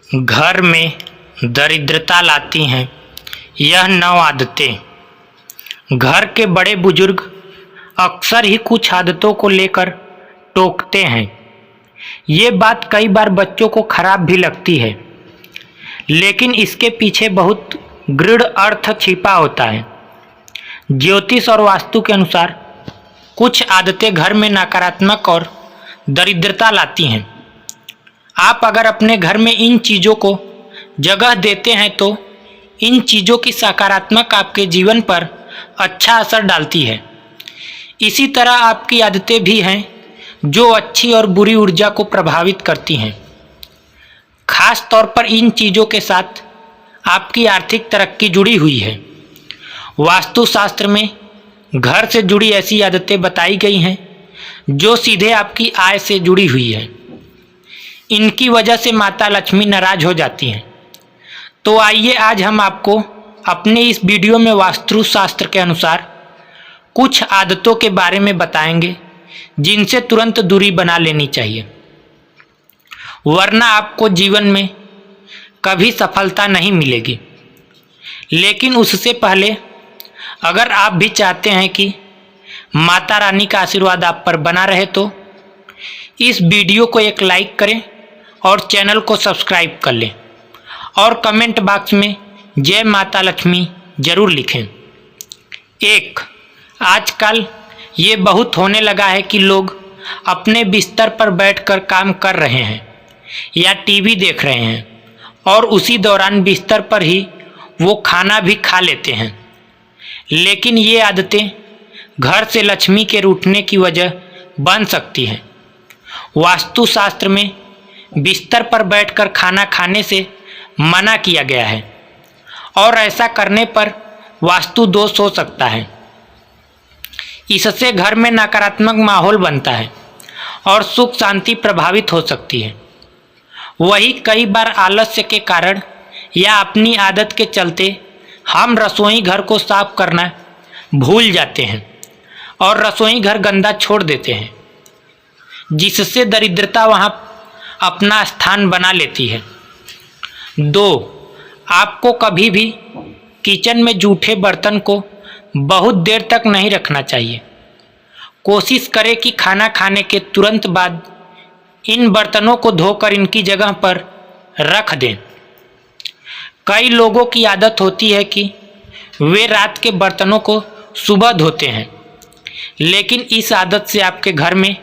घर में दरिद्रता लाती हैं यह 9 आदतें। घर के बड़े बुजुर्ग अक्सर ही कुछ आदतों को लेकर टोकते हैं। ये बात कई बार बच्चों को खराब भी लगती है, लेकिन इसके पीछे बहुत गूढ़ अर्थ छिपा होता है। ज्योतिष और वास्तु के अनुसार कुछ आदतें घर में नकारात्मक और दरिद्रता लाती हैं। आप अगर अपने घर में इन चीज़ों को जगह देते हैं तो इन चीज़ों की सकारात्मक आपके जीवन पर अच्छा असर डालती है। इसी तरह आपकी आदतें भी हैं जो अच्छी और बुरी ऊर्जा को प्रभावित करती हैं। खास तौर पर इन चीज़ों के साथ आपकी आर्थिक तरक्की जुड़ी हुई है। वास्तुशास्त्र में घर से जुड़ी ऐसी आदतें बताई गई हैं जो सीधे आपकी आय से जुड़ी हुई है। इनकी वजह से माता लक्ष्मी नाराज हो जाती हैं। तो आइए आज हम आपको अपने इस वीडियो में वास्तुशास्त्र के अनुसार कुछ आदतों के बारे में बताएंगे जिनसे तुरंत दूरी बना लेनी चाहिए, वरना आपको जीवन में कभी सफलता नहीं मिलेगी। लेकिन उससे पहले अगर आप भी चाहते हैं कि माता रानी का आशीर्वाद आप पर बना रहे तो इस वीडियो को एक लाइक करें और चैनल को सब्सक्राइब कर लें और कमेंट बॉक्स में जय माता लक्ष्मी जरूर लिखें। 1. आजकल ये बहुत होने लगा है कि लोग अपने बिस्तर पर बैठकर काम कर रहे हैं या टीवी देख रहे हैं और उसी दौरान बिस्तर पर ही वो खाना भी खा लेते हैं। लेकिन ये आदतें घर से लक्ष्मी के रूठने की वजह बन सकती हैं। वास्तुशास्त्र में बिस्तर पर बैठकर खाना खाने से मना किया गया है और ऐसा करने पर वास्तु दोष हो सकता है। इससे घर में नकारात्मक माहौल बनता है और सुख शांति प्रभावित हो सकती है। वही कई बार आलस्य के कारण या अपनी आदत के चलते हम रसोई घर को साफ करना भूल जाते हैं और रसोई घर गंदा छोड़ देते हैं, जिससे दरिद्रता वहाँ अपना स्थान बना लेती है। 2. आपको कभी भी किचन में जूठे बर्तन को बहुत देर तक नहीं रखना चाहिए। कोशिश करें कि खाना खाने के तुरंत बाद इन बर्तनों को धोकर इनकी जगह पर रख दें। कई लोगों की आदत होती है कि वे रात के बर्तनों को सुबह धोते हैं, लेकिन इस आदत से आपके घर में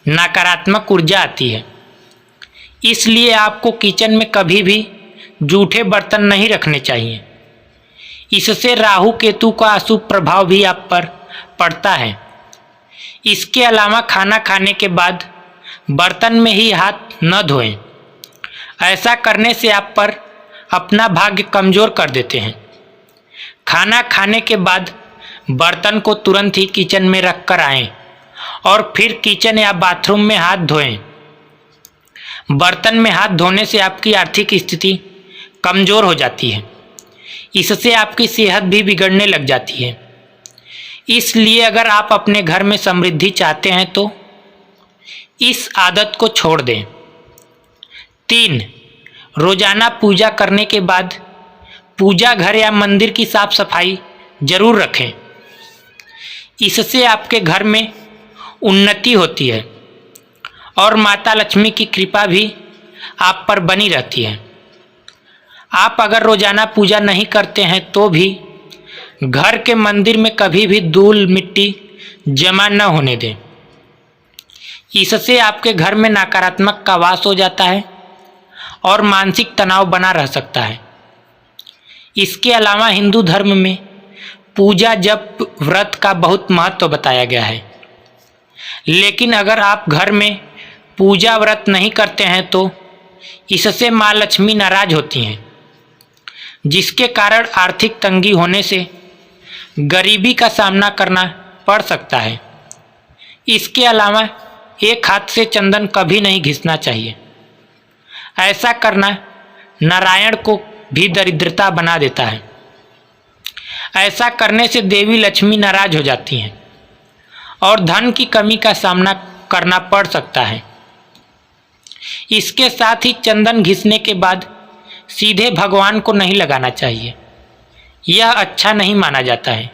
नकारात्मक ऊर्जा आती है। इसलिए आपको किचन में कभी भी जूठे बर्तन नहीं रखने चाहिए। इससे राहु केतु का अशुभ प्रभाव भी आप पर पड़ता है। इसके अलावा खाना खाने के बाद बर्तन में ही हाथ न धोएं। ऐसा करने से आप पर अपना भाग्य कमज़ोर कर देते हैं। खाना खाने के बाद बर्तन को तुरंत ही किचन में रख कर आएँ और फिर किचन या बाथरूम में हाथ धोएं। बर्तन में हाथ धोने से आपकी आर्थिक स्थिति कमज़ोर हो जाती है। इससे आपकी सेहत भी बिगड़ने लग जाती है। इसलिए अगर आप अपने घर में समृद्धि चाहते हैं तो इस आदत को छोड़ दें। 3. रोजाना पूजा करने के बाद पूजा घर या मंदिर की साफ सफाई जरूर रखें। इससे आपके घर में उन्नति होती है और माता लक्ष्मी की कृपा भी आप पर बनी रहती है। आप अगर रोजाना पूजा नहीं करते हैं तो भी घर के मंदिर में कभी भी धूल मिट्टी जमा न होने दें। इससे आपके घर में नकारात्मक का वास हो जाता है और मानसिक तनाव बना रह सकता है। इसके अलावा हिंदू धर्म में पूजा जप व्रत का बहुत महत्व बताया गया है। लेकिन अगर आप घर में पूजा व्रत नहीं करते हैं तो इससे माँ लक्ष्मी नाराज होती हैं, जिसके कारण आर्थिक तंगी होने से गरीबी का सामना करना पड़ सकता है। इसके अलावा एक हाथ से चंदन कभी नहीं घिसना चाहिए। ऐसा करना नारायण को भी दरिद्रता बना देता है। ऐसा करने से देवी लक्ष्मी नाराज हो जाती हैं और धन की कमी का सामना करना पड़ सकता है। इसके साथ ही चंदन घिसने के बाद सीधे भगवान को नहीं लगाना चाहिए, यह अच्छा नहीं माना जाता है।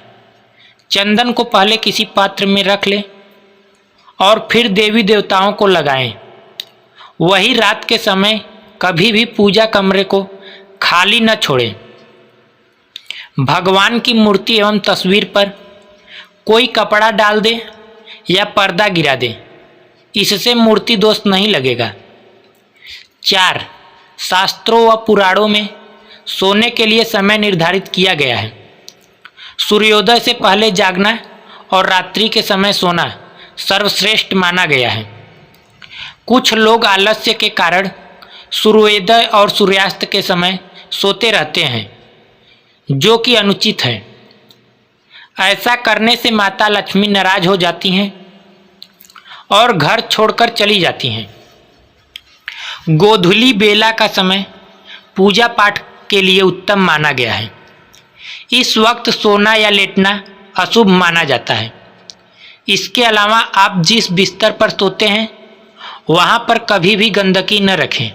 चंदन को पहले किसी पात्र में रख लें और फिर देवी देवताओं को लगाएं। वही रात के समय कभी भी पूजा कमरे को खाली न छोड़ें। भगवान की मूर्ति एवं तस्वीर पर कोई कपड़ा डाल दे या पर्दा गिरा दे, इससे मूर्ति दोष नहीं लगेगा। 4. शास्त्रों व पुराणों में सोने के लिए समय निर्धारित किया गया है। सूर्योदय से पहले जागना और रात्रि के समय सोना सर्वश्रेष्ठ माना गया है। कुछ लोग आलस्य के कारण सूर्योदय और सूर्यास्त के समय सोते रहते हैं, जो कि अनुचित है। ऐसा करने से माता लक्ष्मी नाराज हो जाती हैं और घर छोड़कर चली जाती हैं। गोधूली बेला का समय पूजा पाठ के लिए उत्तम माना गया है। इस वक्त सोना या लेटना अशुभ माना जाता है। इसके अलावा आप जिस बिस्तर पर सोते हैं वहाँ पर कभी भी गंदगी न रखें।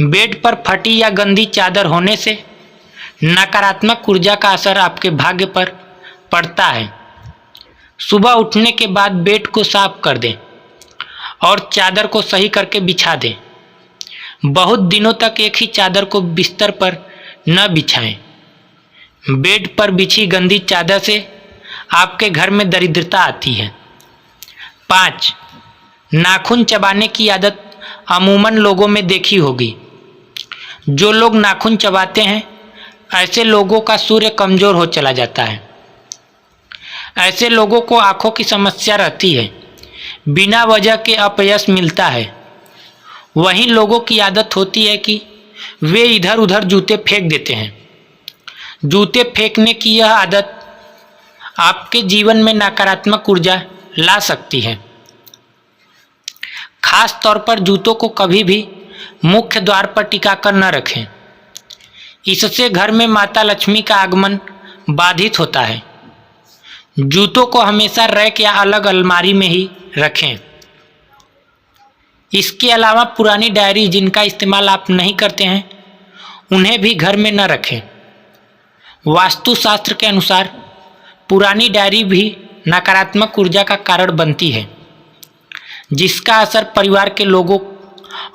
बेड पर फटी या गंदी चादर होने से नकारात्मक ऊर्जा का असर आपके भाग्य पर पड़ता है। सुबह उठने के बाद बेड को साफ कर दें और चादर को सही करके बिछा दें। बहुत दिनों तक एक ही चादर को बिस्तर पर न बिछाएं। बेड पर बिछी गंदी चादर से आपके घर में दरिद्रता आती है। 5. नाखून चबाने की आदत अमूमन लोगों में देखी होगी। जो लोग नाखून चबाते हैं, ऐसे लोगों का सूर्य कमजोर हो चला जाता है। ऐसे लोगों को आंखों की समस्या रहती है, बिना वजह के अपयश मिलता है। वहीं लोगों की आदत होती है कि वे इधर उधर जूते फेंक देते हैं। जूते फेंकने की यह आदत आपके जीवन में नकारात्मक ऊर्जा ला सकती है। खास तौर पर जूतों को कभी भी मुख्य द्वार पर टिकाकर न रखें। इससे घर में माता लक्ष्मी का आगमन बाधित होता है। जूतों को हमेशा रैक या अलग अलमारी में ही रखें। इसके अलावा पुरानी डायरी जिनका इस्तेमाल आप नहीं करते हैं, उन्हें भी घर में न रखें। वास्तुशास्त्र के अनुसार पुरानी डायरी भी नकारात्मक ऊर्जा का कारण बनती है, जिसका असर परिवार के लोगों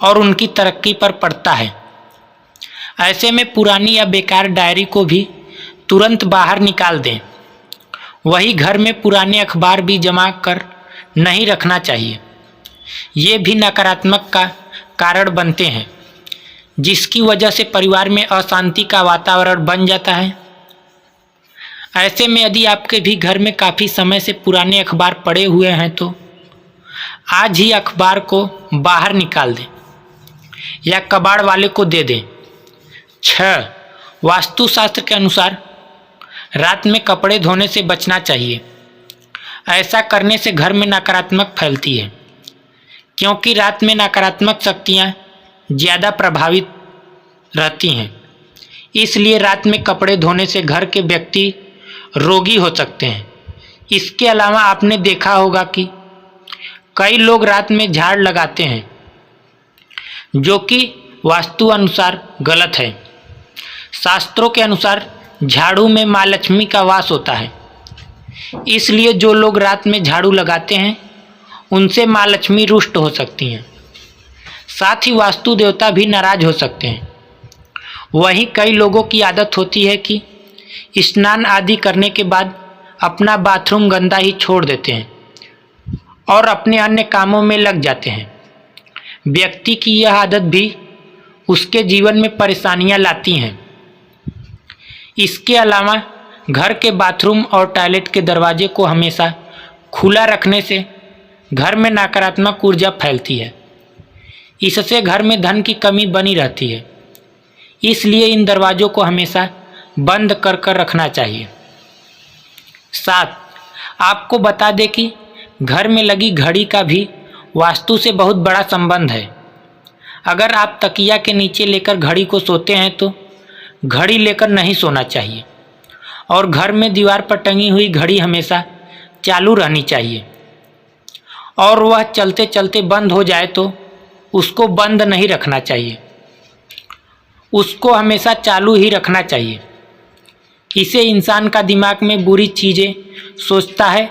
और उनकी तरक्की पर पड़ता है। ऐसे में पुरानी या बेकार डायरी को भी तुरंत बाहर निकाल दें। वही घर में पुराने अखबार भी जमा कर नहीं रखना चाहिए। ये भी नकारात्मक का कारण बनते हैं, जिसकी वजह से परिवार में अशांति का वातावरण बन जाता है। ऐसे में यदि आपके भी घर में काफ़ी समय से पुराने अखबार पड़े हुए हैं तो आज ही अखबार को बाहर निकाल दें या कबाड़ वाले को दे दें। 6. वास्तुशास्त्र के अनुसार रात में कपड़े धोने से बचना चाहिए। ऐसा करने से घर में नकारात्मक फैलती है, क्योंकि रात में नकारात्मक शक्तियाँ ज़्यादा प्रभावित रहती हैं। इसलिए रात में कपड़े धोने से घर के व्यक्ति रोगी हो सकते हैं। इसके अलावा आपने देखा होगा कि कई लोग रात में झाड़ लगाते हैं, जो कि वास्तु अनुसार गलत है। शास्त्रों के अनुसार झाड़ू में माँ लक्ष्मी का वास होता है। इसलिए जो लोग रात में झाड़ू लगाते हैं उनसे माँ लक्ष्मी रुष्ट हो सकती हैं। साथ ही वास्तु देवता भी नाराज हो सकते हैं। वहीं कई लोगों की आदत होती है कि स्नान आदि करने के बाद अपना बाथरूम गंदा ही छोड़ देते हैं और अपने अन्य कामों में लग जाते हैं। व्यक्ति की यह आदत भी उसके जीवन में परेशानियां लाती हैं। इसके अलावा घर के बाथरूम और टॉयलेट के दरवाजे को हमेशा खुला रखने से घर में नकारात्मक ऊर्जा फैलती है। इससे घर में धन की कमी बनी रहती है। इसलिए इन दरवाज़ों को हमेशा बंद कर कर रखना चाहिए। 7. आपको बता दें कि घर में लगी घड़ी का भी वास्तु से बहुत बड़ा संबंध है। अगर आप तकिया के नीचे लेकर घड़ी को सोते हैं तो घड़ी लेकर नहीं सोना चाहिए और घर में दीवार पर टंगी हुई घड़ी हमेशा चालू रहनी चाहिए और वह चलते चलते बंद हो जाए तो उसको बंद नहीं रखना चाहिए, उसको हमेशा चालू ही रखना चाहिए। इससे इंसान का दिमाग में बुरी चीज़ें सोचता है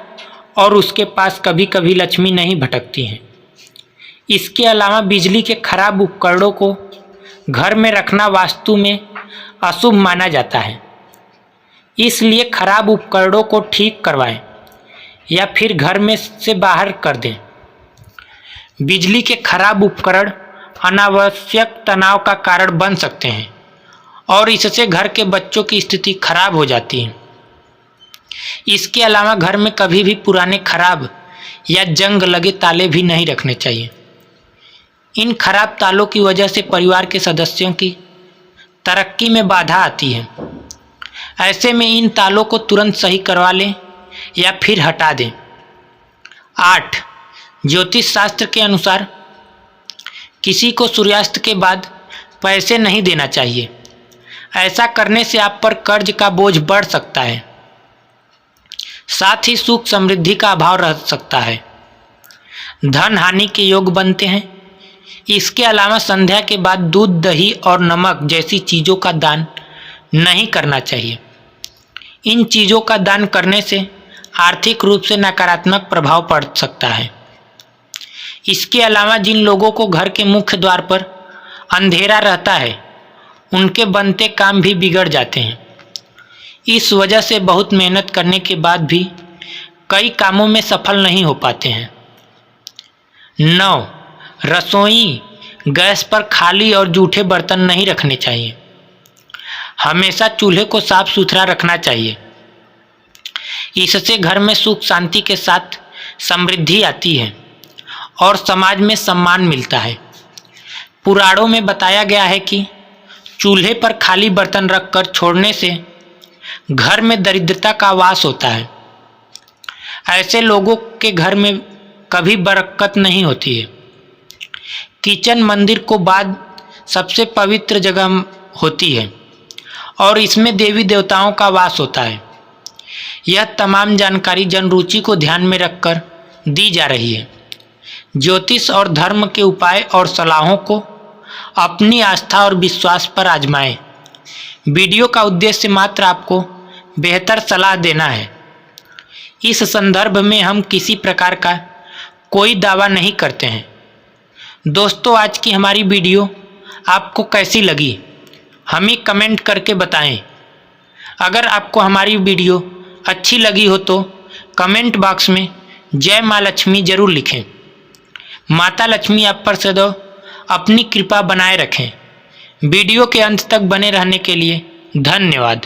और उसके पास कभी कभी लक्ष्मी नहीं भटकती हैं। इसके अलावा बिजली के खराब उपकरणों को घर में रखना वास्तु में अशुभ माना जाता है, इसलिए खराब उपकरणों को ठीक करवाएं या फिर घर में से बाहर कर दें। बिजली के खराब उपकरण अनावश्यक तनाव का कारण बन सकते हैं और इससे घर के बच्चों की स्थिति खराब हो जाती है। इसके अलावा घर में कभी भी पुराने खराब या जंग लगे ताले भी नहीं रखने चाहिए। इन खराब तालों की वजह से परिवार के सदस्यों की तरक्की में बाधा आती है। ऐसे में इन तालों को तुरंत सही करवा लें या फिर हटा दें। 8. ज्योतिष शास्त्र के अनुसार किसी को सूर्यास्त के बाद पैसे नहीं देना चाहिए। ऐसा करने से आप पर कर्ज का बोझ बढ़ सकता है, साथ ही सुख समृद्धि का अभाव रह सकता है, धन हानि के योग बनते हैं। इसके अलावा संध्या के बाद दूध, दही और नमक जैसी चीज़ों का दान नहीं करना चाहिए। इन चीज़ों का दान करने से आर्थिक रूप से नकारात्मक प्रभाव पड़ सकता है। इसके अलावा जिन लोगों को घर के मुख्य द्वार पर अंधेरा रहता है, उनके बनते काम भी बिगड़ जाते हैं। इस वजह से बहुत मेहनत करने के बाद भी कई कामों में सफल नहीं हो पाते हैं। 9. रसोई गैस पर खाली और जूठे बर्तन नहीं रखने चाहिए। हमेशा चूल्हे को साफ सुथरा रखना चाहिए। इससे घर में सुख शांति के साथ समृद्धि आती है और समाज में सम्मान मिलता है। पुराणों में बताया गया है कि चूल्हे पर खाली बर्तन रखकर छोड़ने से घर में दरिद्रता का वास होता है। ऐसे लोगों के घर में कभी बरकत नहीं होती है। किचन मंदिर को बाद सबसे पवित्र जगह होती है और इसमें देवी देवताओं का वास होता है। यह तमाम जानकारी जनरुचि को ध्यान में रखकर दी जा रही है। ज्योतिष और धर्म के उपाय और सलाहों को अपनी आस्था और विश्वास पर आजमाएं। वीडियो का उद्देश्य मात्र आपको बेहतर सलाह देना है। इस संदर्भ में हम किसी प्रकार का कोई दावा नहीं करते हैं। दोस्तों, आज की हमारी वीडियो आपको कैसी लगी हमें कमेंट करके बताएं। अगर आपको हमारी वीडियो अच्छी लगी हो तो कमेंट बॉक्स में जय माँ लक्ष्मी जरूर लिखें। माता लक्ष्मी आप पर सदैव अपनी कृपा बनाए रखें। वीडियो के अंत तक बने रहने के लिए धन्यवाद।